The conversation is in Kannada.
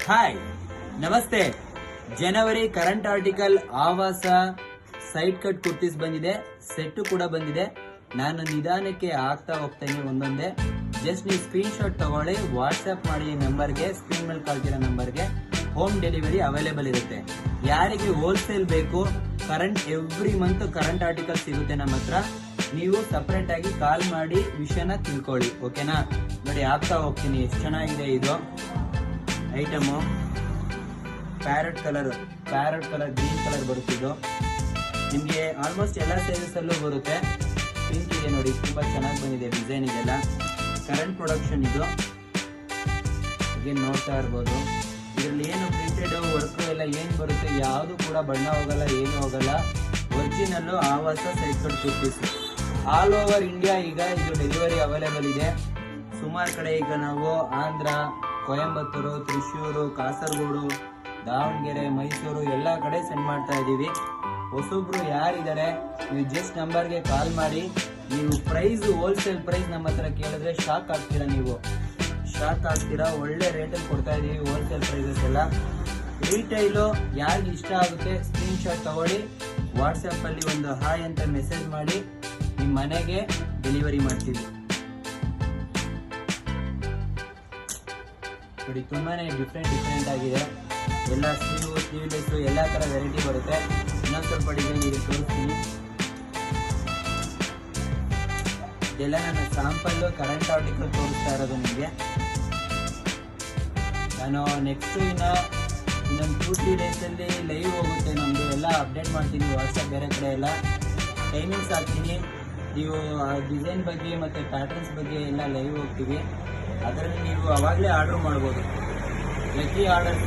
ಹಾಯ್ ನಮಸ್ತೆ. ಜನವರಿ ಕರೆಂಟ್ ಆರ್ಟಿಕಲ್ ಆವಾಸ ಸೈಡ್ ಕಟ್ ಕುರ್ತೀಸ್ ಬಂದಿದೆ, ಸೆಟ್ ಕೂಡ ಬಂದಿದೆ. ನಾನು ನಿಧಾನಕ್ಕೆ ಆಗ್ತಾ ಹೋಗ್ತೇನೆ ಒಂದೊಂದೇ. ಜಸ್ಟ್ ನೀವು ಸ್ಕ್ರೀನ್ ಶಾಟ್ ತಗೊಳ್ಳಿ, ವಾಟ್ಸ್ಆಪ್ ಮಾಡಿ ನಂಬರ್ಗೆ, ಸ್ಕ್ರೀನ್ ಮೇಲೆ ಕಾಲ್ತಿರೋ ನಂಬರ್ಗೆ. ಹೋಮ್ ಡೆಲಿವರಿ ಅವೈಲೇಬಲ್ ಇರುತ್ತೆ. ಯಾರಿಗೆ ಹೋಲ್ಸೇಲ್ ಬೇಕು, current every month current article ಸಿಗುತ್ತೆ ನಮ್ಮ ಹತ್ರ. ನೀವು ಸಪರೇಟ್ ಆಗಿ ಕಾಲ್ ಮಾಡಿ ವಿಷಯನ ತಿಳ್ಕೊಳ್ಳಿ, ಓಕೆನಾ? ನೋಡಿ, ಆಗ್ತಾ ಹೋಗ್ತೀನಿ. ಎಷ್ಟು ಚೆನ್ನಾಗಿದೆ ಇದು item. Parrot colour green colour ಬರುತ್ತಿದ್ದು ನಿಮಗೆ ಆಲ್ಮೋಸ್ಟ್ ಎಲ್ಲ ಸೈಜಸ್ ಅಲ್ಲೂ ಬರುತ್ತೆ. ಪಿಂಕ್ ಇದೆ ನೋಡಿ, ತುಂಬಾ ಚೆನ್ನಾಗಿ ಬಂದಿದೆ ಡಿಸೈನ್. ಇದೆಲ್ಲ ಕರೆಂಟ್ ಪ್ರೊಡಕ್ಷನ್. ಇದು ನೋಡ್ತಾ ಇರ್ಬೋದು. ಇದರಲ್ಲಿ ಏನು ಪ್ರಿಂಟೆಡ್ ವರ್ಕ್ ಎಲ್ಲ ಏನು ಬರುತ್ತೆ, ಯಾವುದು ಕೂಡ ಬಣ್ಣ ಹೋಗಲ್ಲ, ಏನು ಹೋಗಲ್ಲ. ಒರಿಜಿನಲ್ಲು ಆವಾಸ side cut kurtis all over India ಈಗ ಇದು ಡೆಲಿವರಿ ಅವೈಲೇಬಲ್ ಇದೆ. ಸುಮಾರು ಕಡೆ ಈಗ ನಾವು ಆಂಧ್ರ, ಕೊಯಂಬತ್ತೂರು, ತ್ರಿಶೂರು, ಕಾಸರಗೋಡು, ದಾವಣಗೆರೆ, ಮೈಸೂರು ಎಲ್ಲ ಕಡೆ ಸೆಂಡ್ ಮಾಡ್ತಾ ಇದ್ದೀವಿ. ಹೊಸೊಬ್ರು ಯಾರಿದ್ದಾರೆ, ನೀವು ಜಸ್ಟ್ ನಂಬರ್ಗೆ ಕಾಲ್ ಮಾಡಿ. ನೀವು ಪ್ರೈಸ್ ಹೋಲ್ಸೇಲ್ ಪ್ರೈಸ್ ನಮ್ಮ ಹತ್ರ ಕೇಳಿದ್ರೆ ಶಾಕ್ ಆಗ್ತೀರಾ. ಒಳ್ಳೆ ರೇಟಲ್ಲಿ ಕೊಡ್ತಾ ಇದ್ದೀವಿ ಹೋಲ್ಸೇಲ್ ಪ್ರೈಸಸ್ ಎಲ್ಲ. ರೀಟೈಲು ಯಾರಿಗೆ ಇಷ್ಟ ಆಗುತ್ತೆ ಸ್ಕ್ರೀನ್ ಶಾಟ್ ತಗೊಳ್ಳಿ, ವಾಟ್ಸಪ್ಪಲ್ಲಿ ಒಂದು ಹಾಯ್ ಅಂತ ಮೆಸೇಜ್ ಮಾಡಿ, ನಿಮ್ಮ ಮನೆಗೆ ಡೆಲಿವರಿ ಮಾಡ್ತೀವಿ. ನೋಡಿ, ತುಂಬಾನೇ ಡಿಫ್ರೆಂಟ್ ಆಗಿದೆ. ಎಲ್ಲ ಸ್ಲೀವ್ಲೆಸ್ ಎಲ್ಲ ಥರ ವೆರೈಟಿ ಬರುತ್ತೆ. ಇನ್ನೊಂದು ಸ್ವಲ್ಪ ಡಿಸೈನ್ ಇದೆ, ತೋರಿಸ್ತೀನಿ. ಇದೆಲ್ಲ ನನ್ನ ಸ್ಯಾಂಪಲ್ಲು ಕರೆಂಟ್ ಆರ್ಟಿಕಲ್ ತೋರಿಸ್ತಾ ಇರೋದು ನಿಮಗೆ. ನಾನು ನೆಕ್ಸ್ಟ್ ಇನ್ನೊಂದು 2-3 ಡೇಸಲ್ಲಿ ಲೈವ್ ಹೋಗುತ್ತೆ ನಮ್ಮದು. ಎಲ್ಲ ಅಪ್ಡೇಟ್ ಮಾಡ್ತೀನಿ ವಾಟ್ಸಪ್ ಬೇರೆ ಕಡೆ ಎಲ್ಲ ಟೈಮಿಂಗ್ಸ್ ಹಾಕ್ತೀನಿ. ನೀವು ಡಿಸೈನ್ ಬಗ್ಗೆ ಮತ್ತು ಪ್ಯಾಟರ್ನ್ಸ್ ಬಗ್ಗೆ ಎಲ್ಲ ಲೈವ್ ಹೋಗ್ತೀವಿ. ಅದರಲ್ಲಿ ನೀವು ಅವಾಗಲೇ ಆರ್ಡ್ರ್ ಮಾಡ್ಬೋದು. Lucky orders